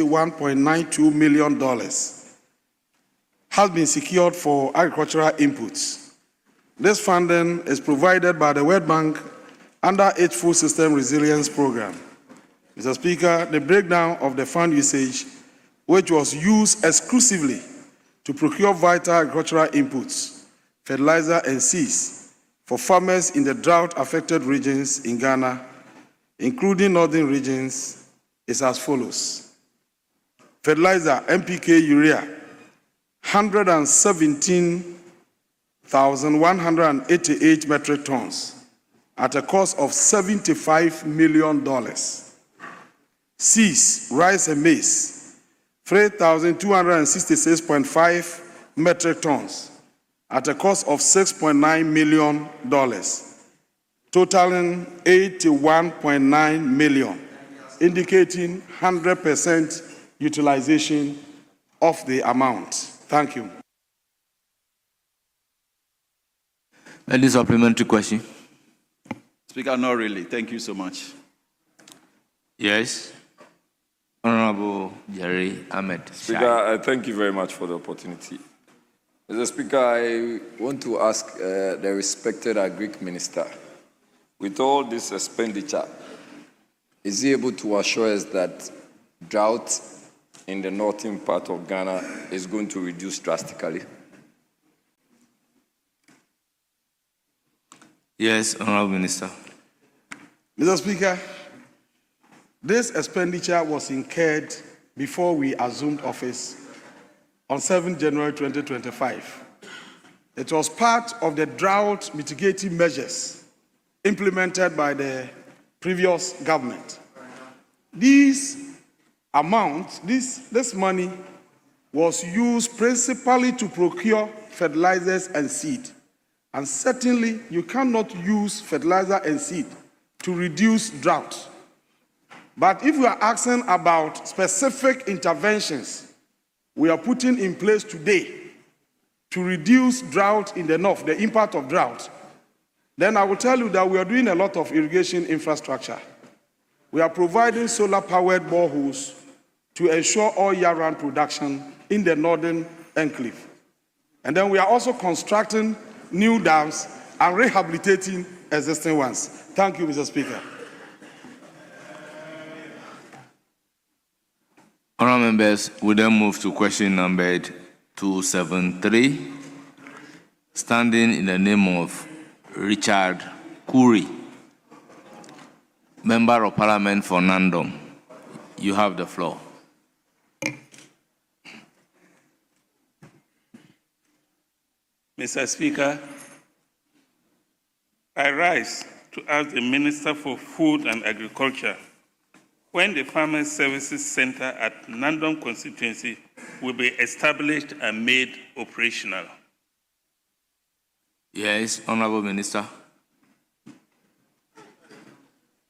$1.92 million has been secured for agricultural inputs. This funding is provided by the World Bank under its Food System Resilience Program. Mr. Speaker, the breakdown of the fund usage, which was used exclusively to procure vital agricultural inputs, fertilizer and seeds for farmers in the drought-affected regions in Ghana, including northern regions, is as follows. Fertilizer, NPK, urea, 117,188 metric tons at a cost of $75 million. Seeds, rice and maize, 3,266.5 metric tons at a cost of $6.9 million, totaling $81.9 million, indicating 100% utilization of the amount. Thank you. Any supplementary question? Speaker, not really. Thank you so much. Yes. Honorable Jerry Ahmed. Speaker, thank you very much for the opportunity. Mr. Speaker, I want to ask the respected Agric Minister, with all this expenditure, is he able to assure us that drought in the northern part of Ghana is going to reduce drastically? Yes, Honorable Minister. Mr. Speaker, this expenditure was incurred before we assumed office on 7 January 2025. It was part of the drought mitigating measures implemented by the previous government. This money was used principally to procure fertilizers and seed. And certainly, you cannot use fertilizer and seed to reduce drought. But if we are asking about specific interventions we are putting in place today to reduce drought in the north, the impact of drought, then I will tell you that we are doing a lot of irrigation infrastructure. We are providing solar-powered boreholes to ensure all year-round production in the northern enclave. And then we are also constructing new dams and rehabilitating existing ones. Thank you, Mr. Speaker. Honourable members, we then move to question number 273, standing in the name of Richard Kuri, Member of Parliament for Nandom. You have the floor. Mr. Speaker, I rise to ask the Minister for Food and Agriculture when the Farmers Services Center at Nandom constituency will be established and made operational. Yes, Honorable Minister.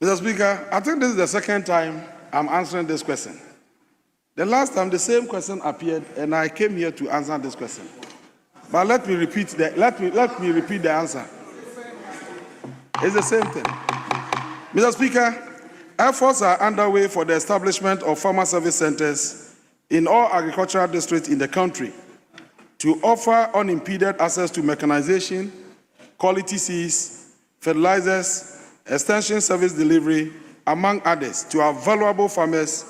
Mr. Speaker, I think this is the second time I'm answering this question. The last time the same question appeared and I came here to answer this question. But let me repeat the answer. It's the same thing. Mr. Speaker, efforts are underway for the establishment of farmer service centers in all agricultural districts in the country to offer unimpeded access to mechanization, quality seeds, fertilizers, extension service delivery, among others, to our valuable farmers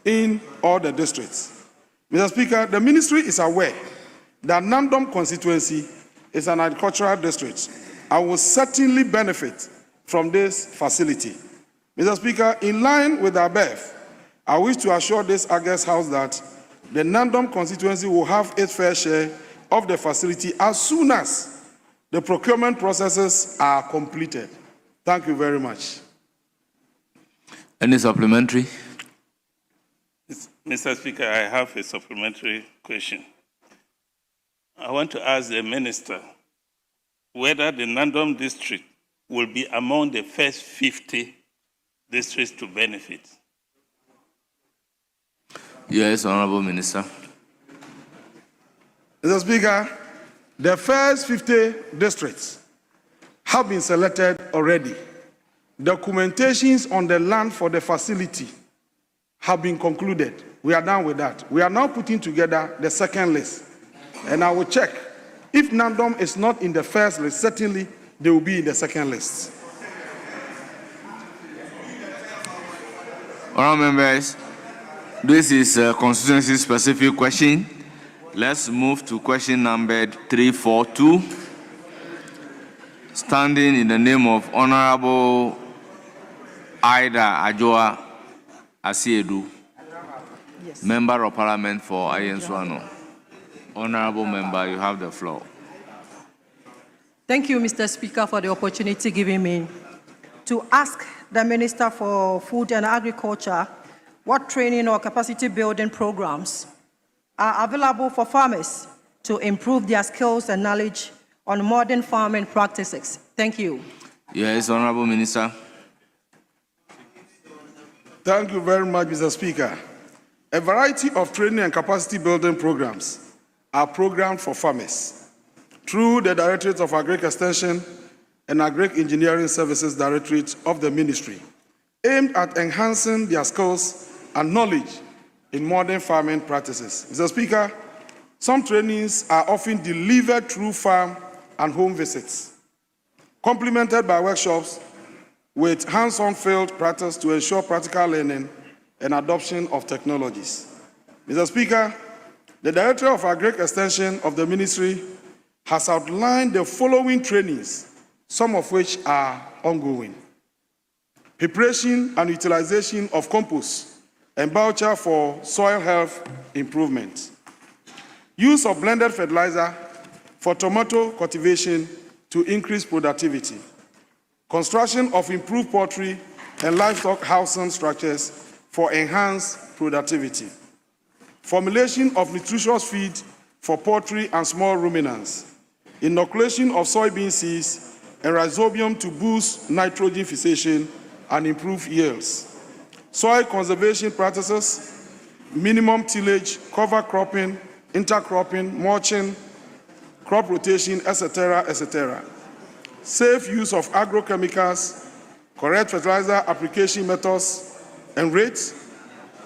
in all the districts. Mr. Speaker, the ministry is aware that Nandom constituency is an agricultural district and will certainly benefit from this facility. Mr. Speaker, in line with the above, I wish to assure this August House that the Nandom constituency will have its fair share of the facility as soon as the procurement processes are completed. Thank you very much. Any supplementary? Mr. Speaker, I have a supplementary question. I want to ask the Minister whether the Nandom district will be among the first 50 districts to benefit. Yes, Honorable Minister. Mr. Speaker, the first 50 districts have been selected already. Documentations on the land for the facility have been concluded. We are done with that. We are now putting together the second list. And I will check. If NANDOM is not in the first list, certainly they will be in the second list. All right, members, this is a constituency-specific question. Let's move to question number 342. Standing in the name of Honorable Ida Ajoa Asiedu, Yes. Member of Parliament for Ayenswano. Honorable Member, you have the floor. Thank you, Mr. Speaker, for the opportunity given me to ask the Minister for Food and Agriculture what training or capacity building programs are available for farmers to improve their skills and knowledge on modern farming practices. Thank you. Yes, Honorable Minister. Thank you very much, Mr. Speaker. A variety of training and capacity building programs are programmed for farmers through the Directorate of Agric Extension and Agric Engineering Services Directorate of the Ministry, aimed at enhancing their skills and knowledge in modern farming practices. Mr. Speaker, some trainings are often delivered through farm and home visits, complemented by workshops with hands-on field practice to ensure practical learning and adoption of technologies. Mr. Speaker, the Director of Agric Extension of the Ministry has outlined the following trainings, some of which are ongoing. Preparation and utilization of compost and biochar for soil health improvement. Use of blended fertilizer for tomato cultivation to increase productivity. Construction of improved poultry and livestock housing structures for enhanced productivity. Formulation of nutritious feed for poultry and small ruminants. Inoculation of soybean seeds and rhizobium to boost nitrogen fixation and improve yields. Soil conservation practices, minimum tillage, cover cropping, intercropping, mulching, crop rotation, etc., etc. Safe use of agrochemicals, correct fertilizer application methods and rates,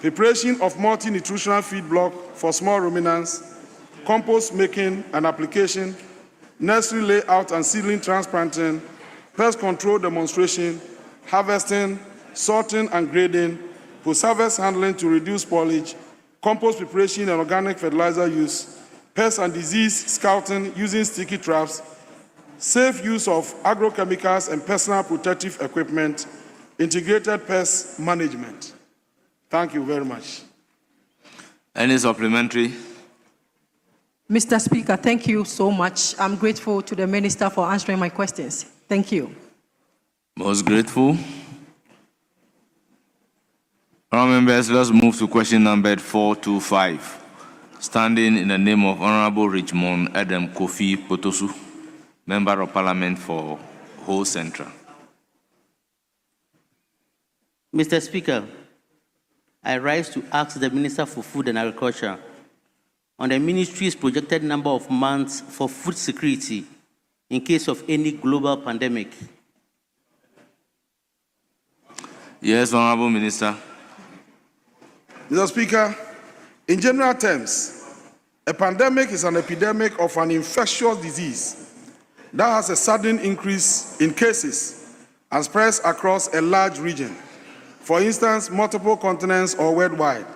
preparation of multi-nutritional feed block for small ruminants, compost making and application, nursery layout and seedling transplanting, pest control demonstration, harvesting, sorting and grading, post-harvest handling to reduce spoilage, compost preparation and organic fertilizer use, pest and disease scouting using sticky traps, safe use of agrochemicals and personal protective equipment, integrated pest management. Thank you very much. Any supplementary? Mr. Speaker, thank you so much. I'm grateful to the Minister for answering my questions. Thank you. Most grateful. All members, let's move to question number 425. Standing in the name of Honorable Richmond Adam Kofi Potosu, Member of Parliament for Ho Central. Mr. Speaker, I rise to ask the Minister for Food and Agriculture on the Ministry's projected number of months for food security in case of any global pandemic. Yes, Honorable Minister. Mr. Speaker, in general terms, a pandemic is an epidemic of an infectious disease that has a sudden increase in cases and spreads across a large region, for instance, multiple continents or worldwide,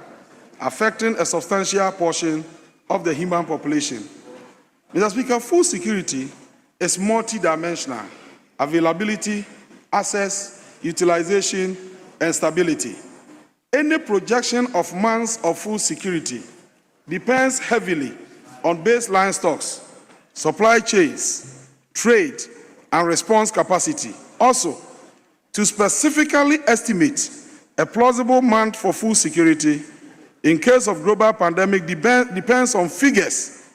affecting a substantial portion of the human population. Mr. Speaker, food security is multidimensional: availability, access, utilization, and stability. Any projection of months of food security depends heavily on baseline stocks, supply chains, trade, and response capacity. Also, to specifically estimate a plausible month for food security in case of global pandemic depends on figures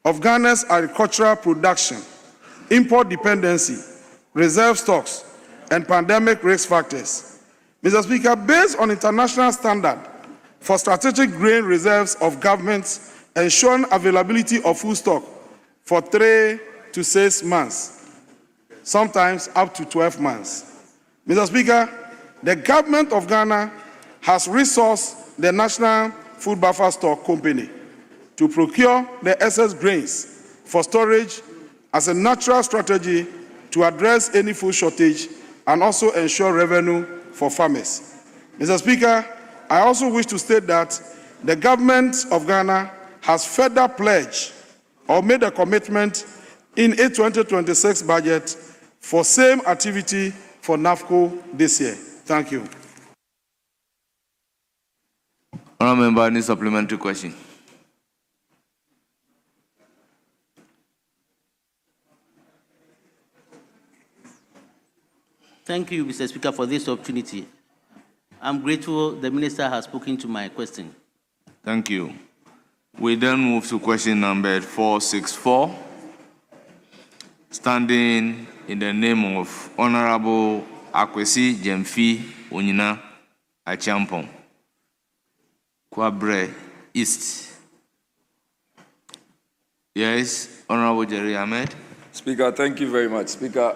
of Ghana's agricultural production, import dependency, reserve stocks, and pandemic risk factors. Mr. Speaker, based on international standard for strategic grain reserves of governments ensuring availability of food stock for 3 to 6 months, sometimes up to 12 months. Mr. Speaker, the government of Ghana has resourced the National Food Buffer Stock Company to procure the excess grains for storage as a natural strategy to address any food shortage and also ensure revenue for farmers. Mr. Speaker, I also wish to state that the government of Ghana has further pledged or made a commitment in a 2026 budget for same activity for NAFCO this year. Thank you. Honourable member, any supplementary question? Thank you, Mr. Speaker, for this opportunity. I'm grateful the minister has spoken to my question. Thank you. We then move to question number 464. Standing in the name of Honorable Akwesi Jemfi Onyina Achampong, Kwabre East. Yes, Honorable Jerry Ahmed. Speaker, thank you very much. Speaker,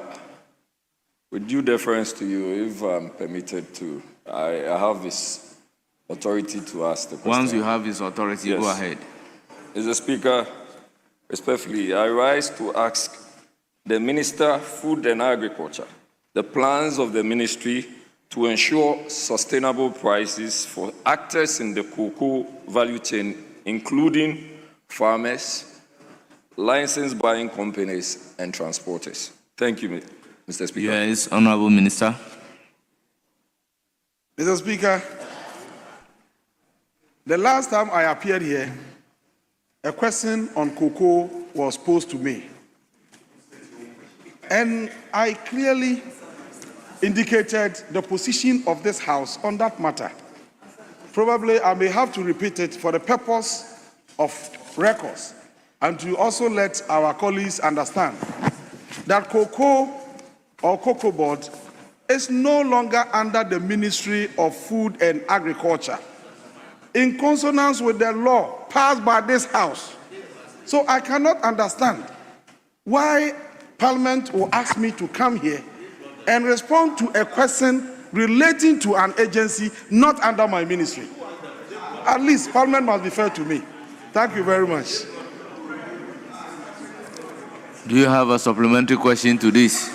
with due deference to you, if I'm permitted to, I have this authority to ask the question. Once you have this authority, yes. Go ahead. Mr. Speaker, respectfully, I rise to ask the Minister, Food and Agriculture, the plans of the ministry to ensure sustainable prices for actors in the cocoa value chain, including farmers, licensed buying companies, and transporters. Thank you, Mr. Speaker. Yes, Honorable Minister. Mr. Speaker, the last time I appeared here, a question on cocoa was posed to me. And I clearly indicated the position of this House on that matter. Probably I may have to repeat it for the purpose of records and to also let our colleagues understand that cocoa or cocoa board is no longer under the Ministry of Food and Agriculture, in consonance with the law passed by this House. So I cannot understand why Parliament will ask me to come here and respond to a question relating to an agency not under my ministry. At least Parliament must be fair to me. Thank you very much. Do you have a supplementary question to this?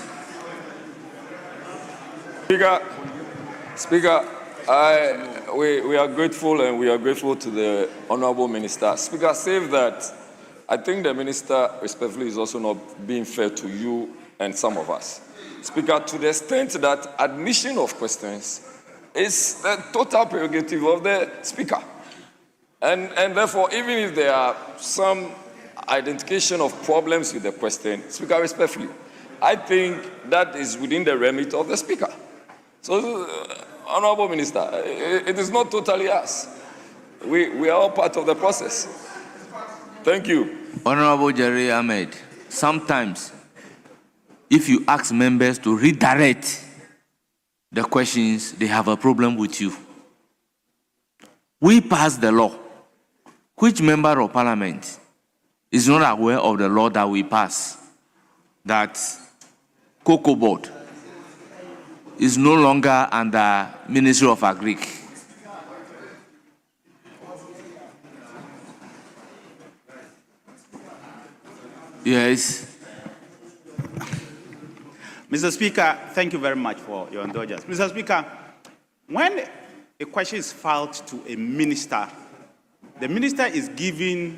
Speaker, we are grateful, and we are grateful to the Honourable Minister. Speaker, save that I think the Minister, respectfully, is also not being fair to you and some of us. Speaker, to the extent that admission of questions is the total prerogative of the Speaker. And therefore, even if there are some identification of problems with the question, Speaker, respectfully, I think that is within the remit of the Speaker. So, Honourable Minister, it is not totally us. We are all part of the process. Thank you. Honorable Jerry Ahmed, sometimes if you ask members to redirect the questions, they have a problem with you. We pass the law. Which member of parliament is not aware of the law that we pass? That cocoa board is no longer under Ministry of Agric. Yes. Mr. Speaker, thank you very much for your indulgence. Mr. Speaker, when a question is filed to a minister, the minister is given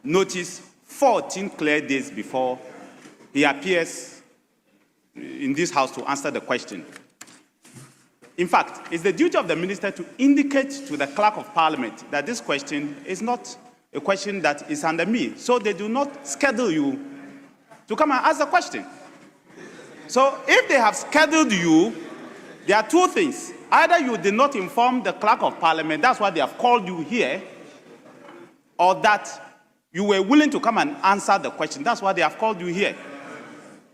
notice 14 clear days before he appears in this House to answer the question. In fact, it's the duty of the minister to indicate to the Clerk of Parliament that this question is not a question that is under me, so they do not schedule you to come and ask the question. So if they have scheduled you, there are two things. Either you did not inform the Clerk of Parliament, that's why they have called you here, or that you were willing to come and answer the question, that's why they have called you here.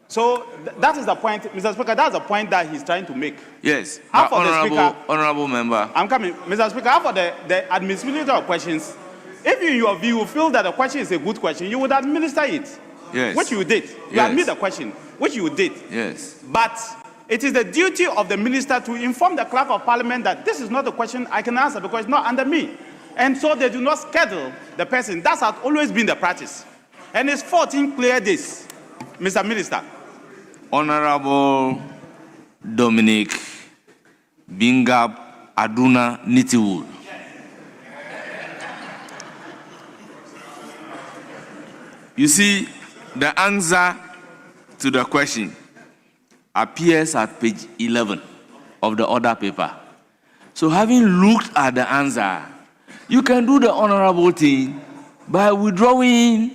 So that is the point, Mr. Speaker, that's the point that he's trying to make. Yes, Honourable member. I'm coming. Mr. Speaker, how for the admissibility of questions, if in your view feel that the question is a good question, you would administer it. Yes. Which you did. You admit the question, which you did. Yes. But it is the duty of the minister to inform the clerk of parliament that this is not a question I can answer because it's not under me. And so they do not schedule the person. That has always been the practice. And it's 14 clear days, Mr. Minister. Honorable Dominic Bingab Aduna Nitiwul. You see, the answer to the question appears at page 11 of the order paper. So having looked at the answer, you can do the honorable thing by withdrawing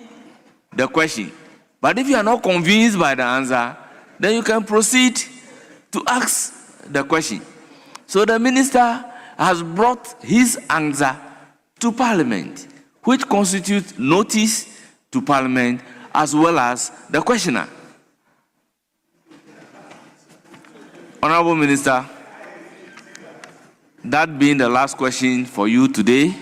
the question. But if you are not convinced by the answer, then you can proceed to ask the question. So the minister has brought his answer to Parliament, which constitutes notice to Parliament as well as the questioner. Honorable Minister, that being the last question for you today,